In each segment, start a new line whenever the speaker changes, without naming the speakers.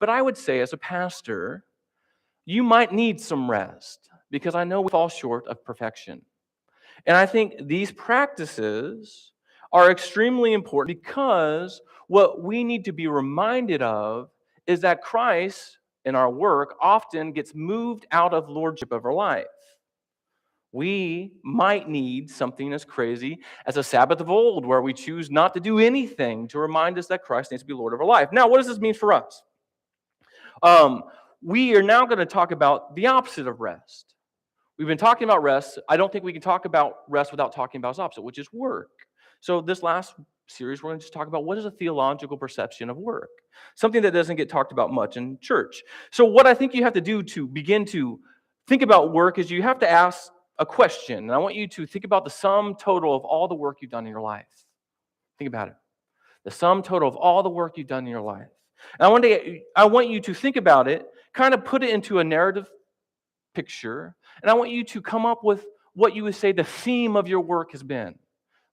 But I would say as a pastor, you might need some rest because I know we fall short of perfection. And I think these practices are extremely important because what we need to be reminded of is that Christ in our work often gets moved out of lordship of our life. We might need something as crazy as a Sabbath of old where we choose not to do anything to remind us that Christ needs to be Lord of our life. Now, what does this mean for us? Um, we are now going to talk about the opposite of rest. We've been talking about rest. I don't think we can talk about rest without talking about its opposite, which is work. So this last series, we're going to just talk about what is a theological perception of work, something that doesn't get talked about much in church. So what I think you have to do to begin to think about work is you have to ask a question. And I want you to think about the sum total of all the work you've done in your life. Think about it. The sum total of all the work you've done in your life. And I want you to think about it, kind of put it into a narrative picture, and I want you to come up with what you would say the theme of your work has been.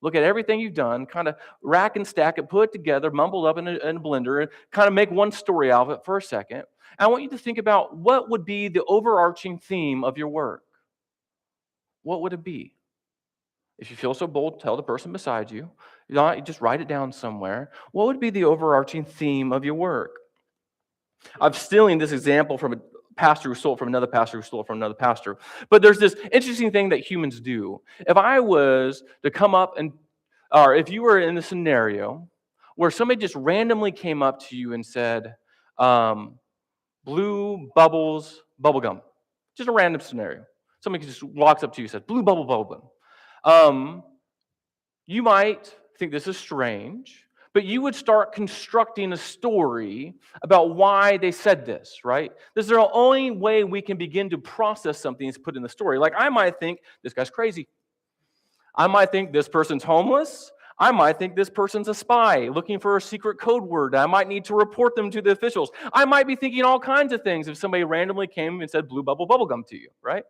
Look at everything you've done, kind of rack and stack it, put it together, mumbled up in a blender, and kind of make one story out of it for a second. And I want you to think about what would be the overarching theme of your work. What would it be? If you feel so bold, tell the person beside you. You just write it down somewhere. What would be the overarching theme of your work? I'm stealing this example from a pastor who stole it from another pastor who stole it from another pastor. But there's this interesting thing that humans do. If I was to come up or if you were in a scenario where somebody just randomly came up to you and said, blue bubbles, bubblegum. Just a random scenario. Somebody just walks up to you and says, blue bubble, bubblegum. You might think this is strange, but you would start constructing a story about why they said this, right? This is the only way we can begin to process something is put in the story. Like I might think, this guy's crazy. I might think this person's homeless. I might think this person's a spy looking for a secret code word. I might need to report them to the officials. I might be thinking all kinds of things if somebody randomly came and said blue bubble, bubblegum to you, right?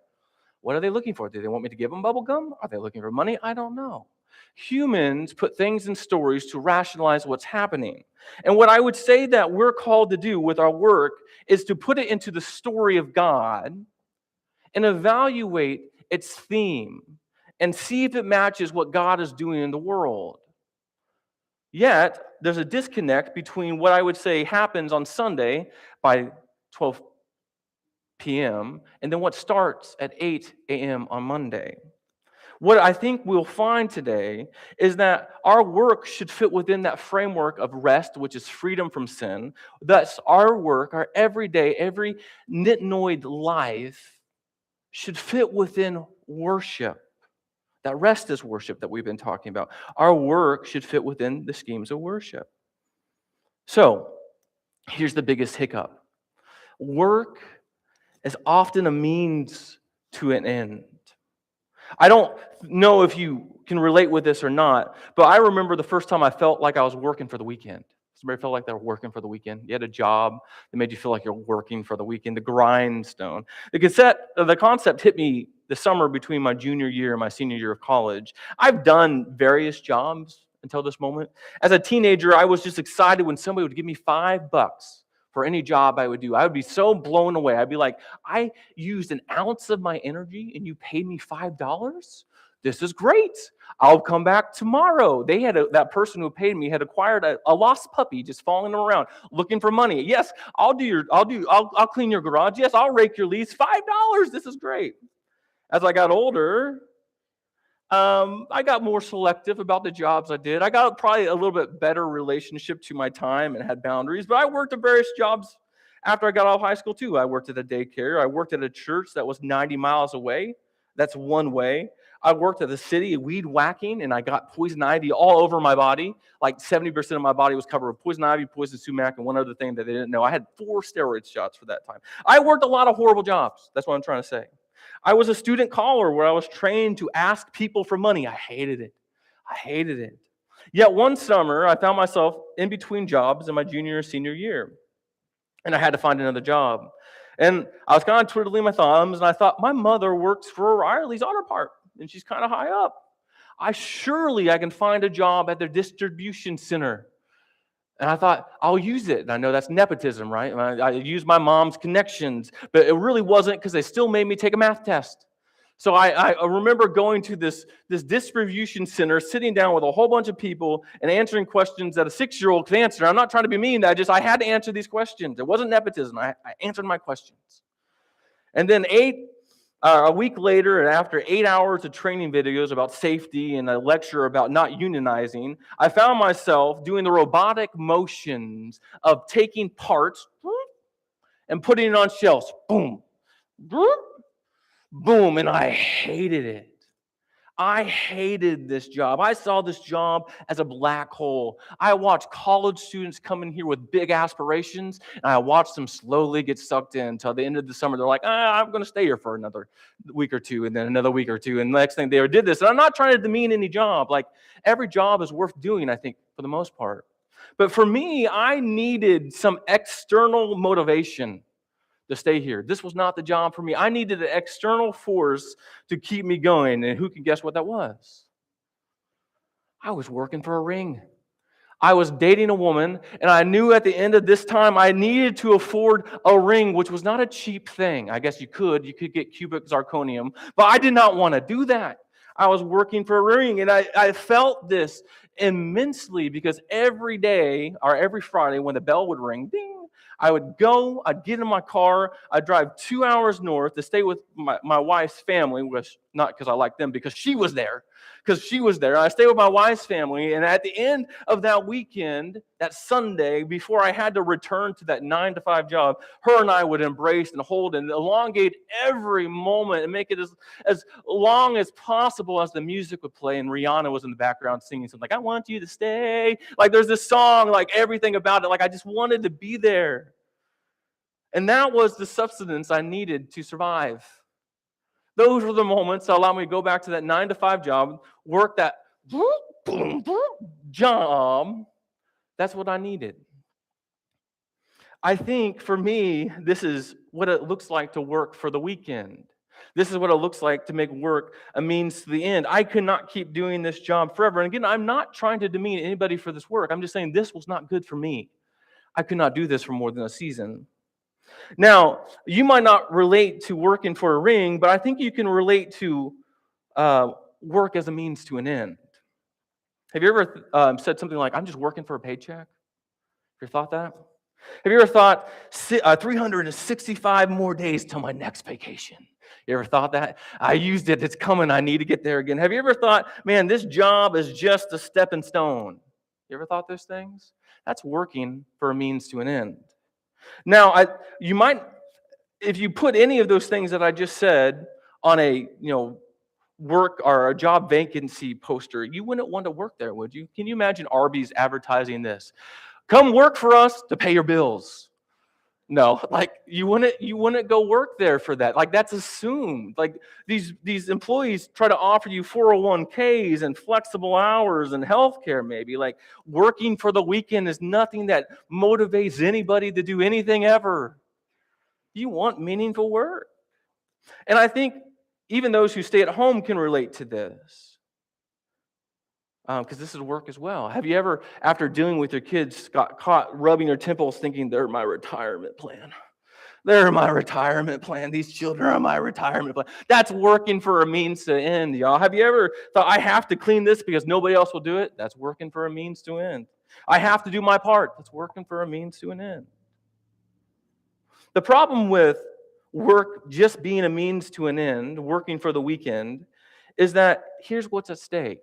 What are they looking for? Do they want me to give them bubblegum? Are they looking for money? I don't know. Humans put things in stories to rationalize what's happening. And what I would say that we're called to do with our work is to put it into the story of God and evaluate its theme and see if it matches what God is doing in the world. Yet, there's a disconnect between what I would say happens on Sunday by 12 p.m. and then what starts at 8 a.m. on Monday. What I think we'll find today is that our work should fit within that framework of rest, which is freedom from sin. Thus, our work, our everyday, every nitnoid life should fit within worship. That rest is worship that we've been talking about. Our work should fit within the schemes of worship. So, here's the biggest hiccup. Work is often a means to an end. I don't know if you can relate with this or not, but I remember the first time I felt like I was working for the weekend. Somebody felt like they were working for the weekend. You had a job that made you feel like you're working for the weekend, the grindstone. The concept hit me the summer between my junior year and my senior year of college. I've done various jobs until this moment. As a teenager, I was just excited when somebody would give me $5 for any job I would do. I would be so blown away. I'd be like, I used an ounce of my energy and you paid me $5? This is great. I'll come back tomorrow. That person who paid me had acquired a lost puppy just following around looking for money. Yes, I'll clean your garage. Yes, I'll rake your leaves. $5. This is great. As I got older, I got more selective about the jobs I did. I got probably a little bit better relationship to my time and had boundaries, but I worked at various jobs after I got out of high school too. I worked at a daycare. I worked at a church that was 90 miles away. That's one way. I worked at the city weed whacking, and I got poison ivy all over my body. Like 70% of my body was covered with poison ivy, poison sumac, and one other thing that they didn't know. I had 4 steroid shots for that time. I worked a lot of horrible jobs. That's what I'm trying to say. I was a student caller where I was trained to ask people for money. I hated it. Yet one summer, I found myself in between jobs in my junior or senior year, and I had to find another job. And I was kind of twiddling my thumbs, and I thought, my mother works for O'Reilly's Auto Part, and she's kind of high up. Surely I can find a job at their distribution center. And I thought, I'll use it. And I know that's nepotism, right? I used my mom's connections, but it really wasn't because they still made me take a math test. So I remember going to this distribution center, sitting down with a whole bunch of people and answering questions that a 6-year-old could answer. I'm not trying to be mean. I had to answer these questions. It wasn't nepotism. I answered my questions. And then a week later, and after 8 hours of training videos about safety and a lecture about not unionizing, I found myself doing the robotic motions of taking parts and putting it on shelves. Boom, boom, and I hated it. I hated this job. I saw this job as a black hole. I watched college students come in here with big aspirations, and I watched them slowly get sucked in until the end of the summer. They're like, I'm going to stay here for another week or two, and then another week or two, and the next thing they did this. And I'm not trying to demean any job. Like, every job is worth doing, I think, for the most part. But for me, I needed some external motivation to stay here. This was not the job for me. I needed an external force to keep me going. And who can guess what that was? I was working for a ring. I was dating a woman, and I knew at the end of this time I needed to afford a ring, which was not a cheap thing. I guess you could get cubic zirconium, but I did not want to do that. I was working for a ring, and I felt this immensely because every day or every Friday when the bell would ring, ding, I would go, I'd get in my car, I'd drive 2 hours north to stay with my wife's family, which not because I liked them, because she was there. I stayed with my wife's family, and at the end of that weekend, that Sunday, before I had to return to that 9-to-5 job, her and I would embrace and hold and elongate every moment and make it as long as possible as the music would play, and Rihanna was in the background singing something like, I want you to stay. Like, there's this song, like everything about it, like I just wanted to be there. And that was the substance I needed to survive. Those were the moments that allowed me to go back to that 9-to-5 job, work that job. That's what I needed. I think for me, this is what it looks like to work for the weekend. This is what it looks like to make work a means to the end. I could not keep doing this job forever. And again, I'm not trying to demean anybody for this work. I'm just saying this was not good for me. I could not do this for more than a season. Now, you might not relate to working for a ring, but I think you can relate to work as a means to an end. Have you ever said something like, I'm just working for a paycheck? Have you ever thought that? Have you ever thought 365 more days till my next vacation? You ever thought that? I used it, it's coming, I need to get there again. Have you ever thought, man, this job is just a stepping stone? You ever thought those things? That's working for a means to an end. Now, you might, if you put any of those things that I just said on a work or a job vacancy poster, you wouldn't want to work there, would you? Can you imagine Arby's advertising this? Come work for us to pay your bills. No, like you wouldn't go work there for that. Like that's assumed. Like these employees try to offer you 401ks and flexible hours and healthcare maybe. Like working for the weekend is nothing that motivates anybody to do anything ever. You want meaningful work. And I think even those who stay at home can relate to this. Because this is work as well. Have you ever, after dealing with your kids, got caught rubbing your temples thinking, they're my retirement plan? They're my retirement plan. These children are my retirement plan. That's working for a means to end, y'all. Have you ever thought, I have to clean this because nobody else will do it? That's working for a means to end. I have to do my part. That's working for a means to an end. The problem with work just being a means to an end, working for the weekend, is that here's what's at stake.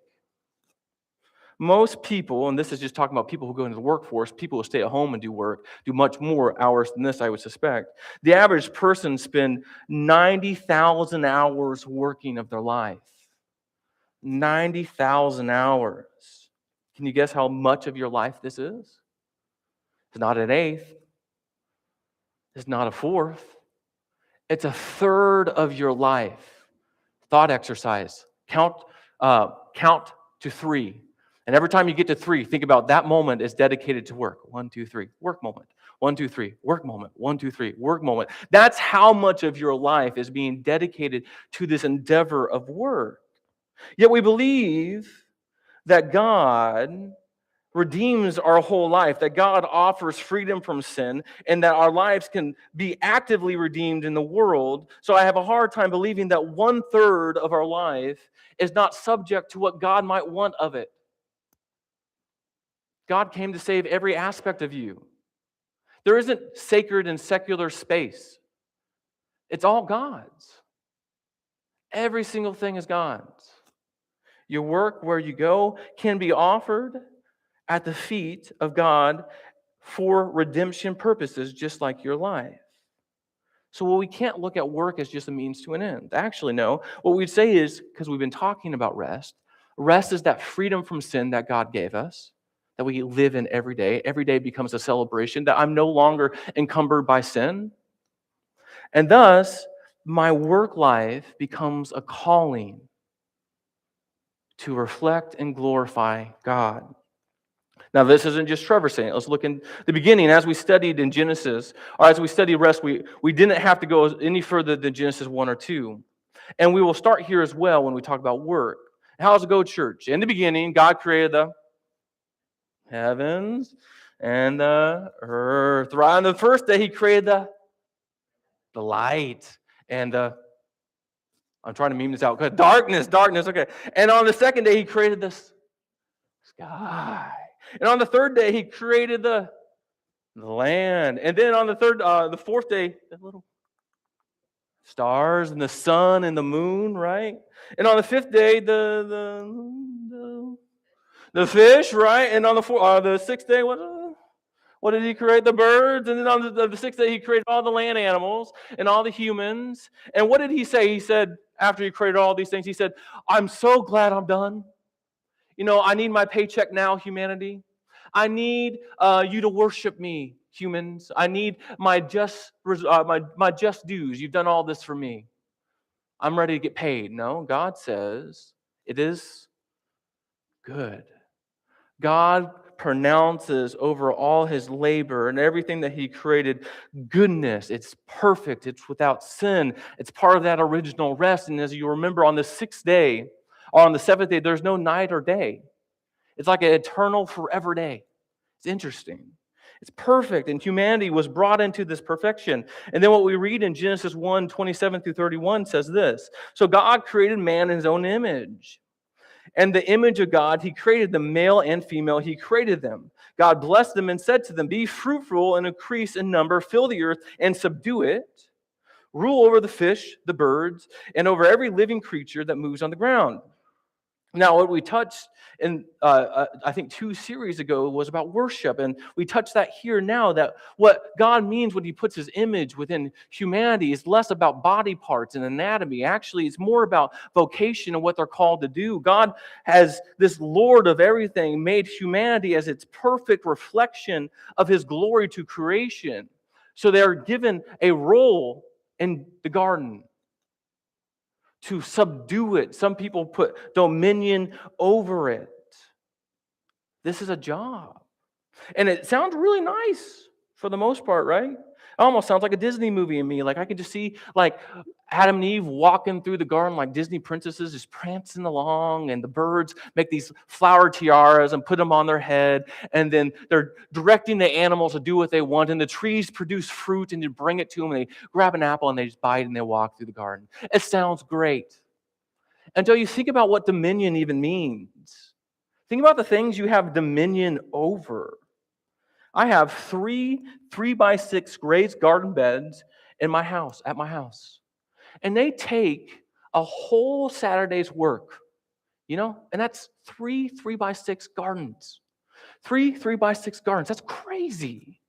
Most people, and this is just talking about people who go into the workforce, people who stay at home and do work, do much more hours than this, I would suspect. The average person spends 90,000 hours working of their life. 90,000 hours. Can you guess how much of your life this is? It's not an eighth. It's not a fourth. It's a third of your life. Thought exercise. Count to 3. And every time you get to 3, think about that moment is dedicated to work. 1, 2, 3, work moment. 1, 2, 3, work moment. 1, 2, 3, work moment. That's how much of your life is being dedicated to this endeavor of work. Yet we believe that God redeems our whole life, that God offers freedom from sin, and that our lives can be actively redeemed in the world. So I have a hard time believing that 1/3 of our life is not subject to what God might want of it. God came to save every aspect of you. There isn't sacred and secular space. It's all God's. Every single thing is God's. Your work, where you go, can be offered at the feet of God for redemption purposes, just like your life. So we can't look at work as just a means to an end. Actually, no. What we'd say is, because we've been talking about rest, rest is that freedom from sin that God gave us, that we live in every day. Every day becomes a celebration, that I'm no longer encumbered by sin. And thus, my work life becomes a calling to reflect and glorify God. Now, this isn't just Trevor saying it. Let's look in the beginning. As we studied in Genesis, or as we studied rest, we didn't have to go any further than Genesis 1 or 2. And we will start here as well when we talk about work. How's it go, church? In the beginning, God created the heavens and the earth. Right on the first day, He created the light and the, I'm trying to meme this out. Darkness, okay. And on the second day, He created the sky. And on the third day, He created the land. And then on the fourth day, the little stars and the sun and the moon, right? And on the fifth day, the fish, right? And on the sixth day, what did He create? The birds. And then on the sixth day, He created all the land animals and all the humans. And what did He say? He said, after He created all these things, He said, I'm so glad I'm done. I need my paycheck now, humanity. I need you to worship me, humans. I need my just dues. You've done all this for me. I'm ready to get paid. No, God says it is good. God pronounces over all His labor and everything that He created goodness. It's perfect. It's without sin. It's part of that original rest. And as you remember, on the sixth day, or on the seventh day, there's no night or day. It's like an eternal, forever day. It's interesting. It's perfect, and humanity was brought into this perfection. And then what we read in Genesis 1, 27 through 31 says this. So God created man in His own image. And the image of God, He created them, male and female, He created them. God blessed them and said to them, be fruitful and increase in number, fill the earth and subdue it. Rule over the fish, the birds, and over every living creature that moves on the ground. Now, what we touched in, I think 2 series ago was about worship, and we touched that here now, that what God means when He puts His image within humanity is less about body parts and anatomy. Actually, it's more about vocation and what they're called to do. God has this Lord of everything made humanity as its perfect reflection of His glory to creation. So they're given a role in the garden to subdue it. Some people put dominion over it. This is a job. And it sounds really nice for the most part, right? It almost sounds like a Disney movie in me. Like I could just see like Adam and Eve walking through the garden like Disney princesses just prancing along, and the birds make these flower tiaras and put them on their head, and then they're directing the animals to do what they want, and the trees produce fruit and you bring it to them, and they grab an apple and they just bite and they walk through the garden. It sounds great. Until you think about what dominion even means. Think about the things you have dominion over. I have 3 3x6 raised garden beds in my house, at my house. And they take a whole Saturday's work, and that's 3 3x6 gardens. 3 3x6 gardens. That's crazy.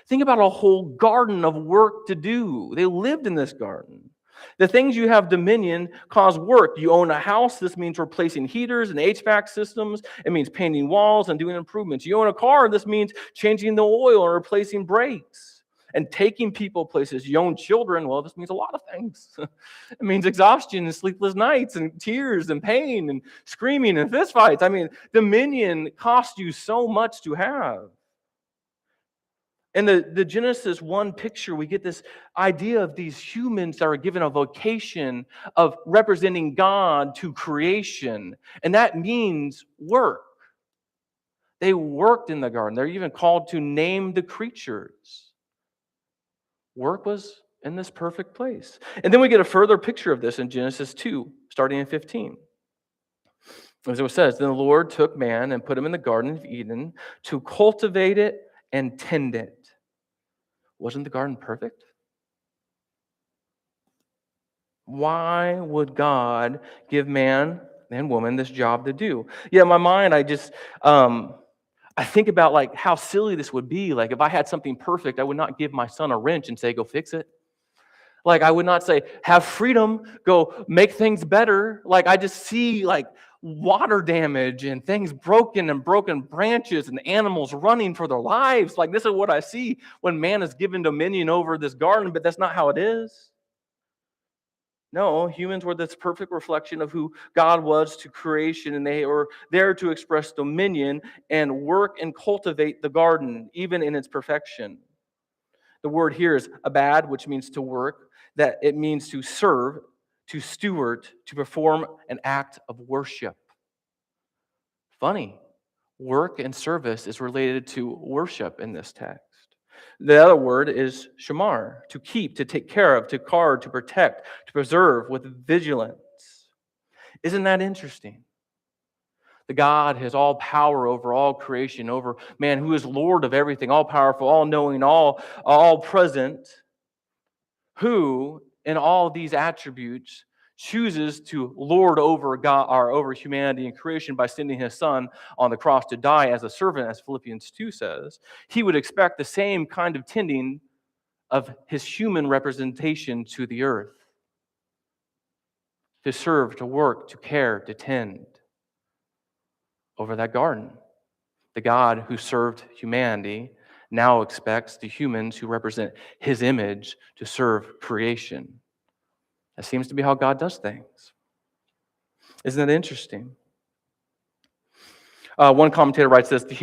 Think about a whole garden of work to do. They lived in this garden. The things you have dominion cause work. You own a house. This means replacing heaters and HVAC systems. It means painting walls and doing improvements. You own a car. This means changing the oil and replacing brakes and taking people places. You own children. Well, this means a lot of things. It means exhaustion and sleepless nights and tears and pain and screaming and fistfights. I mean, dominion costs you so much to have. In the Genesis 1 picture, we get this idea of these humans that are given a vocation of representing God to creation. And that means work. They worked in the garden. They're even called to name the creatures. Work was in this perfect place. And then we get a further picture of this in Genesis 2, starting in 15. As it says, then the Lord took man and put him in the Garden of Eden to cultivate it and tend it. Wasn't the garden perfect? Why would God give man and woman this job to do? Yeah, in my mind, I think about like how silly this would be. Like if I had something perfect, I would not give my son a wrench and say, go fix it. Like I would not say, have freedom, go make things better. Like I just see like water damage and things broken and broken branches and animals running for their lives. Like this is what I see when man is given dominion over this garden, but that's not how it is. No, humans were this perfect reflection of who God was to creation, and they were there to express dominion and work and cultivate the garden, even in its perfection. The word here is abad, which means to work, that it means to serve, to steward, to perform an act of worship. Funny, work and service is related to worship in this text. The other word is shamar, to keep, to take care of, to guard, to protect, to preserve with vigilance. Isn't that interesting? The God has all power over all creation, over man, who is Lord of everything, all powerful, all knowing, all present, who in all these attributes chooses to lord over God or over humanity and creation by sending his son on the cross to die as a servant, as Philippians 2 says. He would expect the same kind of tending of his human representation to the earth, to serve, to work, to care, to tend over that garden. The God who served humanity now expects the humans who represent his image to serve creation. That seems to be how God does things. Isn't that interesting? One commentator writes this: the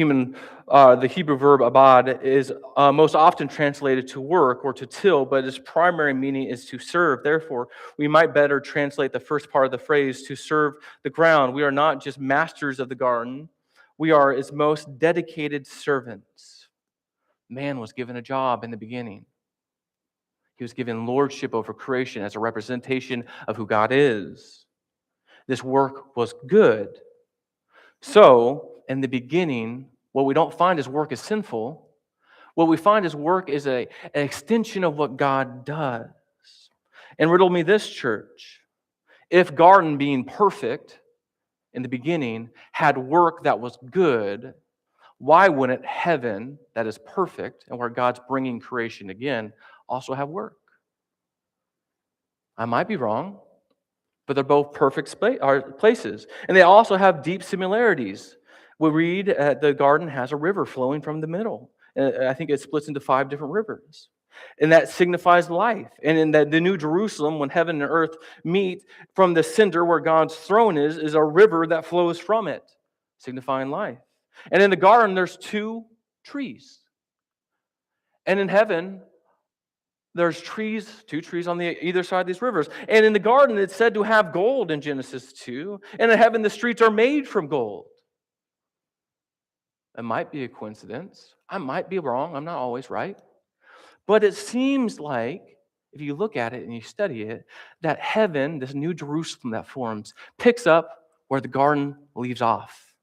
Hebrew verb abad is most often translated to work or to till, but its primary meaning is to serve. Therefore, we might better translate the first part of the phrase to serve the ground. We are not just masters of the garden, we are its most dedicated servants. Man was given a job in the beginning. He was given lordship over creation as a representation of who God is. This work was good. So, in the beginning, what we don't find is work is sinful. What we find is work is an extension of what God does. And riddle me this, church. If garden being perfect in the beginning had work that was good, why wouldn't heaven, that is perfect, and where God's bringing creation again, also have work? I might be wrong, but they're both perfect places. And they also have deep similarities. We read the garden has a river flowing from the middle. I think it splits into 5 different rivers. And that signifies life. And in the New Jerusalem, when heaven and earth meet, from the center where God's throne is a river that flows from it, signifying life. And in the garden, there's 2 trees. And in heaven, there's 2 trees on either side of these rivers. And in the garden, it's said to have gold in Genesis 2. And in heaven, the streets are made from gold. It might be a coincidence. I might be wrong. I'm not always right. But it seems like, if you look at it and you study it, that heaven, this new Jerusalem that forms, picks up where the garden leaves off,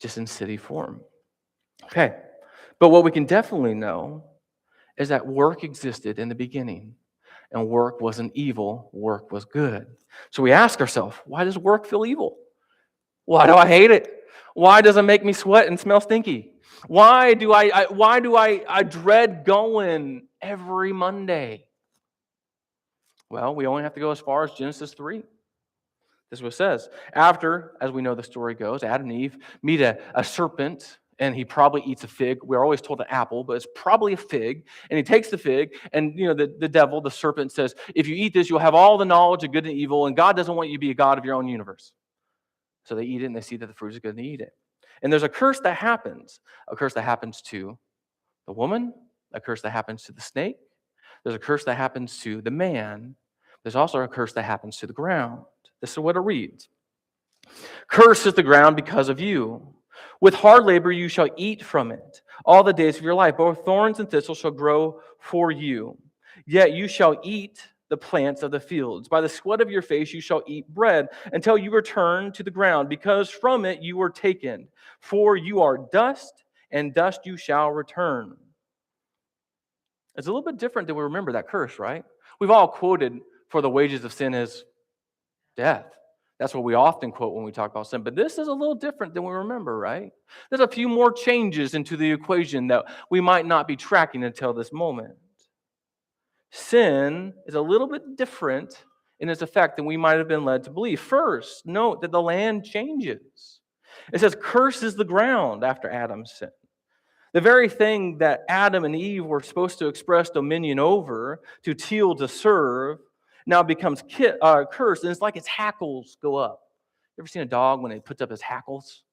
just in city form. Okay. But what we can definitely know is that work existed in the beginning, and work wasn't evil, work was good. So we ask ourselves, why does work feel evil? Why do I hate it? Why does it make me sweat and smell stinky? Why do I dread going every Monday? Well, we only have to go as far as Genesis 3. This is what it says. After, as we know the story goes, Adam and Eve meet a serpent, and he probably eats a fig. We're always told an apple, but it's probably a fig. And he takes the fig, and the devil, the serpent, says, if you eat this, you'll have all the knowledge of good and evil, and God doesn't want you to be a God of your own universe. So they eat it, and they see that the fruit is good, and they eat it. And there's a curse that happens. A curse that happens to the woman, a curse that happens to the snake. There's a curse that happens to the man. There's also a curse that happens to the ground. This is what it reads. Cursed is the ground because of you. With hard labor you shall eat from it all the days of your life. Both thorns and thistles shall grow for you. Yet you shall eat the plants of the fields. By the sweat of your face you shall eat bread until you return to the ground, because from it you were taken. For you are dust, and dust you shall return. It's a little bit different than we remember that curse, right? We've all quoted, for the wages of sin is death. That's what we often quote when we talk about sin. But this is a little different than we remember, right? There's a few more changes into the equation that we might not be tracking until this moment. Sin is a little bit different in its effect than we might have been led to believe. First, note that the land changes. It says, "Curse is the ground," after Adam's sin. The very thing that Adam and Eve were supposed to express dominion over, to till, to serve, now becomes cursed, and it's like its hackles go up. You ever seen a dog when it puts up its hackles?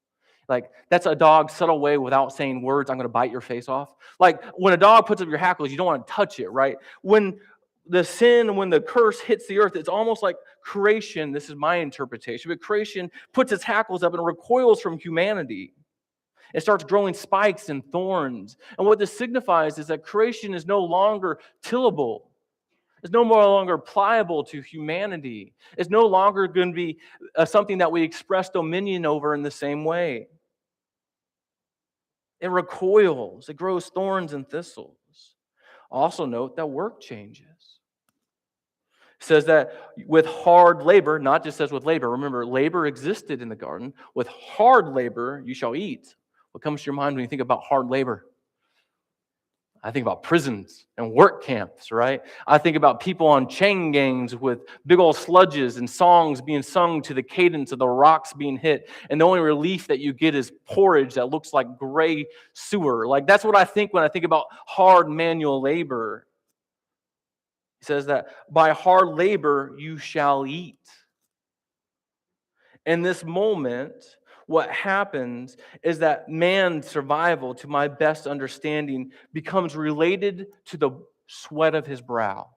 Like, that's a dog's subtle way without saying words, "I'm going to bite your face off." Like, when a dog puts up your hackles, you don't want to touch it, right? When the curse hits the earth, it's almost like creation, this is my interpretation, but creation puts its hackles up and recoils from humanity. It starts growing spikes and thorns. And what this signifies is that creation is no longer tillable. It's no more longer pliable to humanity. It's no longer going to be something that we express dominion over in the same way. It recoils. It grows thorns and thistles. Also note that work changes. It says that with hard labor, not just says with labor. Remember, labor existed in the garden. With hard labor you shall eat. What comes to your mind when you think about hard labor? I think about prisons and work camps, right? I think about people on chain gangs with big old sludges and songs being sung to the cadence of the rocks being hit. And the only relief that you get is porridge that looks like gray sewer. Like, that's what I think when I think about hard manual labor. He says that by hard labor you shall eat. In this moment, what happens is that man's survival, to my best understanding, becomes related to the sweat of his brow.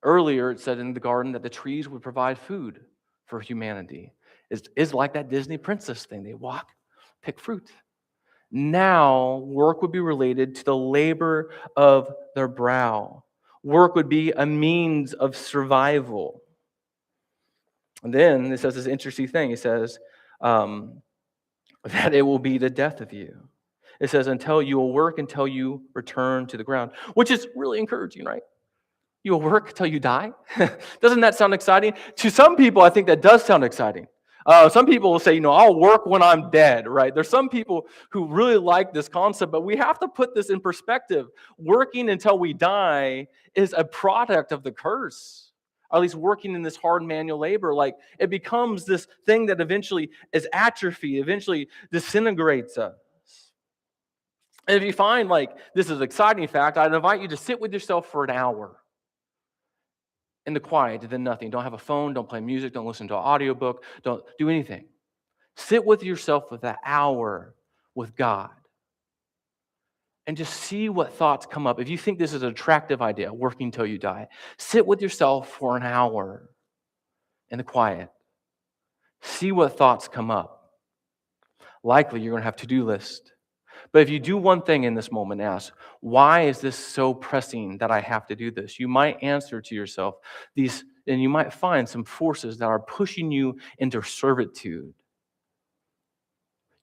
Earlier, it said in the garden that the trees would provide food for humanity. It's like that Disney princess thing. They walk, pick fruit. Now, work would be related to the labor of their brow. Work would be a means of survival. And then it says this interesting thing. It says that it will be the death of you. It says, until you will work until you return to the ground, which is really encouraging, right? You will work until you die. Doesn't that sound exciting? To some people, I think that does sound exciting. Some people will say, I'll work when I'm dead, right? There's some people who really like this concept, but we have to put this in perspective. Working until we die is a product of the curse. Or at least working in this hard manual labor, like it becomes this thing that eventually is atrophy, eventually disintegrates us. And if you find like this is an exciting fact, I'd invite you to sit with yourself for an hour in the quiet and then nothing. Don't have a phone, don't play music, don't listen to an audiobook, don't do anything. Sit with yourself for that hour with God. And just see what thoughts come up. If you think this is an attractive idea, working till you die, sit with yourself for an hour in the quiet. See what thoughts come up. Likely you're going to have a to-do list. But if you do one thing in this moment, ask, why is this so pressing that I have to do this? You might answer to yourself these, and you might find some forces that are pushing you into servitude.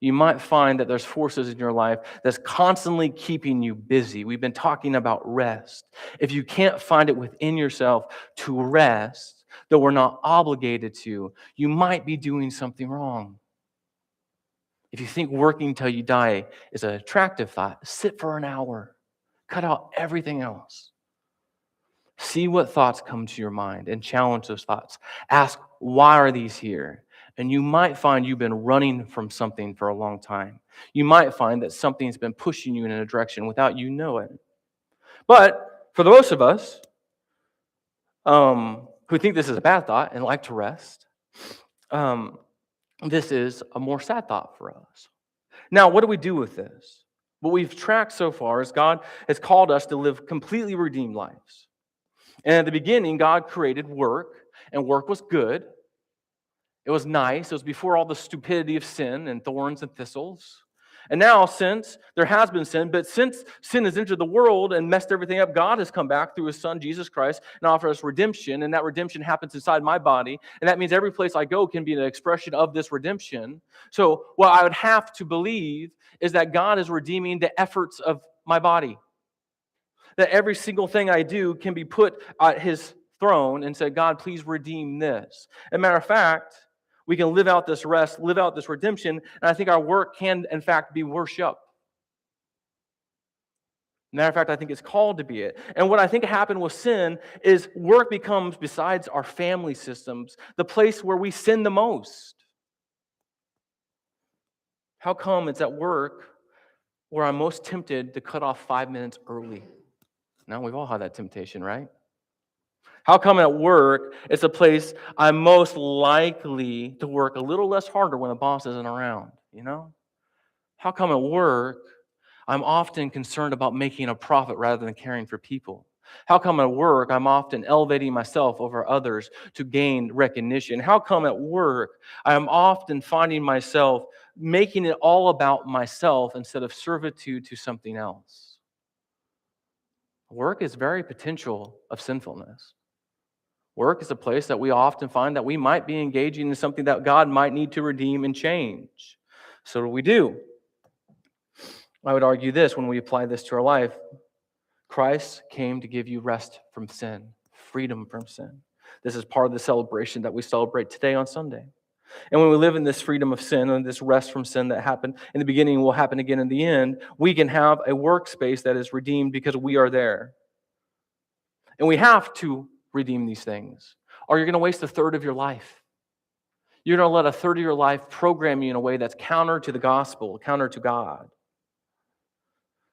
You might find that there's forces in your life that's constantly keeping you busy. We've been talking about rest. If you can't find it within yourself to rest, though we're not obligated to, you might be doing something wrong. If you think working till you die is an attractive thought, sit for an hour. Cut out everything else. See what thoughts come to your mind and challenge those thoughts. Ask, why are these here? And you might find you've been running from something for a long time. You might find that something's been pushing you in a direction without you knowing it. But for the most of us who think this is a bad thought and like to rest, this is a more sad thought for us. Now, what do we do with this? What we've tracked so far is God has called us to live completely redeemed lives. And at the beginning, God created work, and work was good. It was nice. It was before all the stupidity of sin and thorns and thistles. And now, since there has been sin, but since sin has entered the world and messed everything up, God has come back through his son, Jesus Christ, and offered us redemption. And that redemption happens inside my body. And that means every place I go can be an expression of this redemption. So what I would have to believe is that God is redeeming the efforts of my body. That every single thing I do can be put at his throne and say, God, please redeem this. As a matter of fact, we can live out this rest, live out this redemption, and I think our work can, in fact, be worship. Matter of fact, I think it's called to be it. And what I think happened with sin is work becomes, besides our family systems, the place where we sin the most. How come it's at work where I'm most tempted to cut off 5 minutes early? Now, we've all had that temptation, right? How come at work it's a place I'm most likely to work a little less harder when the boss isn't around, How come at work I'm often concerned about making a profit rather than caring for people? How come at work I'm often elevating myself over others to gain recognition? How come at work I'm often finding myself making it all about myself instead of servitude to something else? Work is very potential of sinfulness. Work is a place that we often find that we might be engaging in something that God might need to redeem and change. So what do we do? I would argue this when we apply this to our life. Christ came to give you rest from sin, freedom from sin. This is part of the celebration that we celebrate today on Sunday. And when we live in this freedom of sin and this rest from sin that happened in the beginning will happen again in the end, we can have a workspace that is redeemed because we are there. And we have to redeem these things, or you're going to waste a third of your life. You're going to let a third of your life program you in a way that's counter to the gospel, counter to God.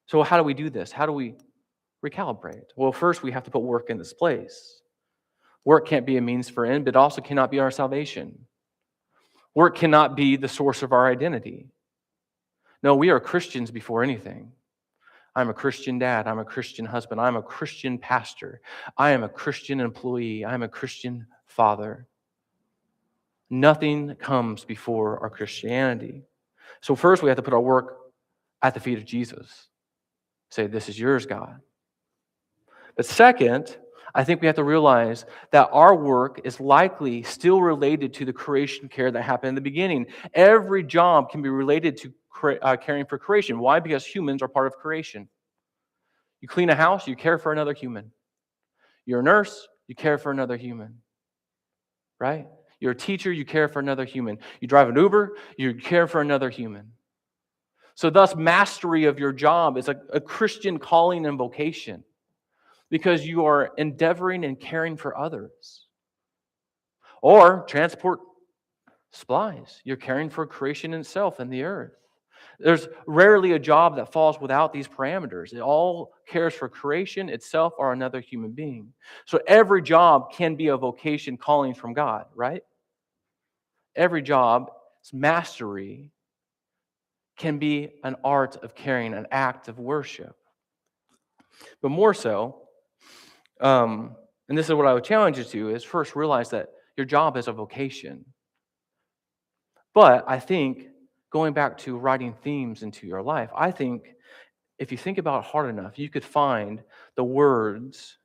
So how do we do this? How do we recalibrate? Well, first we have to put work in this place. Work can't be a means for end, but also cannot be our salvation. Work cannot be the source of our identity. No, we are Christians before anything. I'm a Christian dad. I'm a Christian husband. I'm a Christian pastor. I am a Christian employee. I'm a Christian father. Nothing comes before our Christianity. So first we have to put our work at the feet of Jesus. Say, this is yours, God. But second, I think we have to realize that our work is likely still related to the creation care that happened in the beginning. Every job can be related to caring for creation. Why? Because humans are part of creation. You clean a house, you care for another human. You're a nurse, you care for another human. Right? You're a teacher, you care for another human. You drive an Uber, you care for another human. So thus, mastery of your job is a Christian calling and vocation because you are endeavoring and caring for others. Or transport supplies. You're caring for creation itself and the earth. There's rarely a job that falls without these parameters. It all cares for creation itself or another human being. So every job can be a vocation calling from God, right? Every job's mastery can be an art of caring, an act of worship. But more so, and this is what I would challenge you to, is first realize that your job is a vocation. But I think, going back to writing themes into your life, I think if you think about it hard enough, you could find the words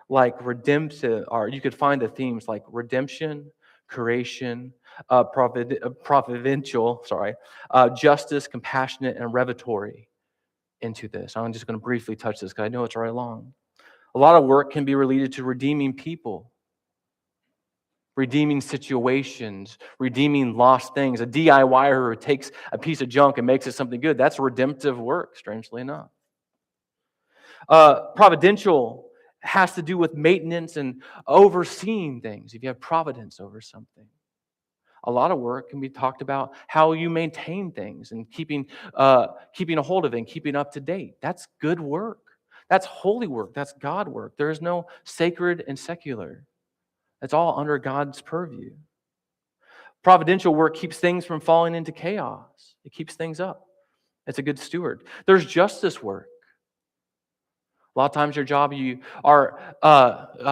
like redemptive, or you could find the themes like redemption, creation, providential, justice, compassionate, and revelatory into this. I'm just going to briefly touch this because I know it's right long. A lot of work can be related to redeeming people, redeeming situations, redeeming lost things. A DIYer who takes a piece of junk and makes it something good, that's redemptive work, strangely enough. Providential has to do with maintenance and overseeing things, if you have providence over something. A lot of work can be talked about how you maintain things and keeping a hold of it and keeping up to date. That's good work. That's holy work. That's God work. There is no sacred and secular. It's all under God's purview. Providential work keeps things from falling into chaos. It keeps things up. It's a good steward. There's justice work. A lot of times your job, you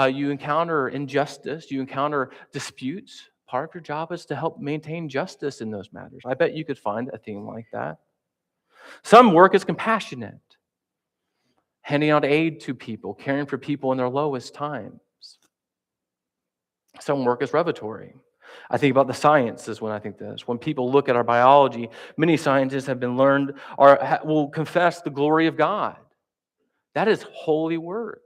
encounter injustice, you encounter disputes. part of your job is to help maintain justice in those matters. I bet you could find a theme like that. Some work is compassionate, handing out aid to people, caring for people in their lowest times. Some work is revelatory. I think about the sciences when I think this. When people look at our biology, many scientists have been learned or will confess the glory of God. That is holy work.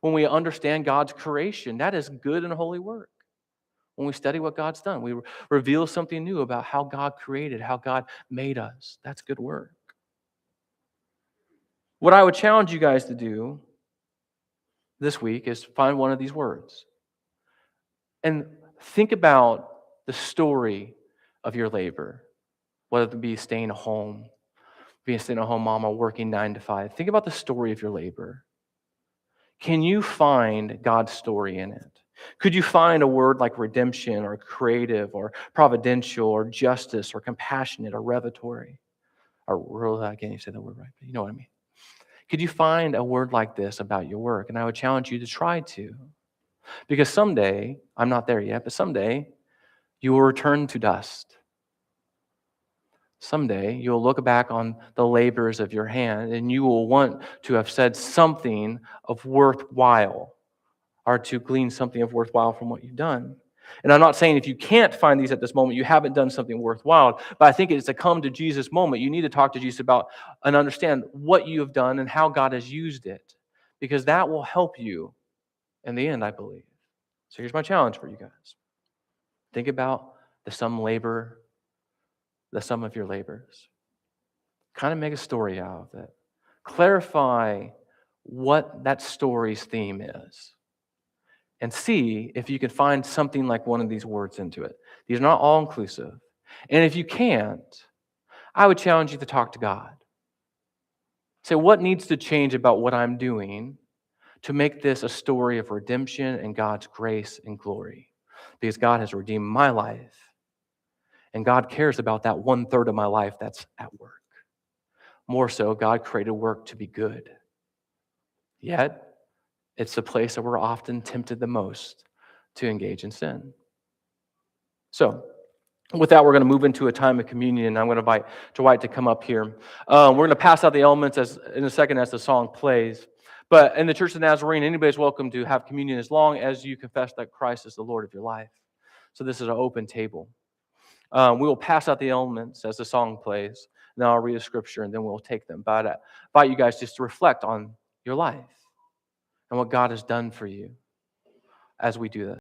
When we understand God's creation, that is good and holy work. When we study what God's done, we reveal something new about how God created, how God made us. That's good work. What I would challenge you guys to do this week is find one of these words and think about the story of your labor, whether it be staying at home, being a stay-at-home mom, or working 9 to 5. Think about the story of your labor. Can you find God's story in it? Could you find a word like redemption or creative or providential or justice or compassionate or revelatory? Or I can't even say that word right, but you know what I mean. Could you find a word like this about your work? And I would challenge you to try to. Because someday, I'm not there yet, but someday you will return to dust. Someday you'll look back on the labors of your hand and you will want to have said something of worthwhile or to glean something of worthwhile from what you've done. And I'm not saying if you can't find these at this moment, you haven't done something worthwhile, but I think it's a come to Jesus moment. You need to talk to Jesus about and understand what you have done and how God has used it, because that will help you in the end, I believe. So here's my challenge for you guys. Think about the sum of your labors. Kind of make a story out of it. Clarify what that story's theme is. And see if you can find something like one of these words into it. These are not all inclusive. And if you can't, I would challenge you to talk to God. Say, what needs to change about what I'm doing to make this a story of redemption and God's grace and glory? Because God has redeemed my life. And God cares about that 1/3 of my life that's at work. More so, God created work to be good. Yet, it's the place that we're often tempted the most to engage in sin. So, with that, we're going to move into a time of communion. I'm going to invite Wright to come up here. We're going to pass out the elements in a second as the song plays. But in the Church of Nazarene, anybody's welcome to have communion as long as you confess that Christ is the Lord of your life. So this is an open table. We will pass out the elements as the song plays. Then I'll read a scripture and then we'll take them. But I invite you guys just to reflect on your life and what God has done for you as we do this.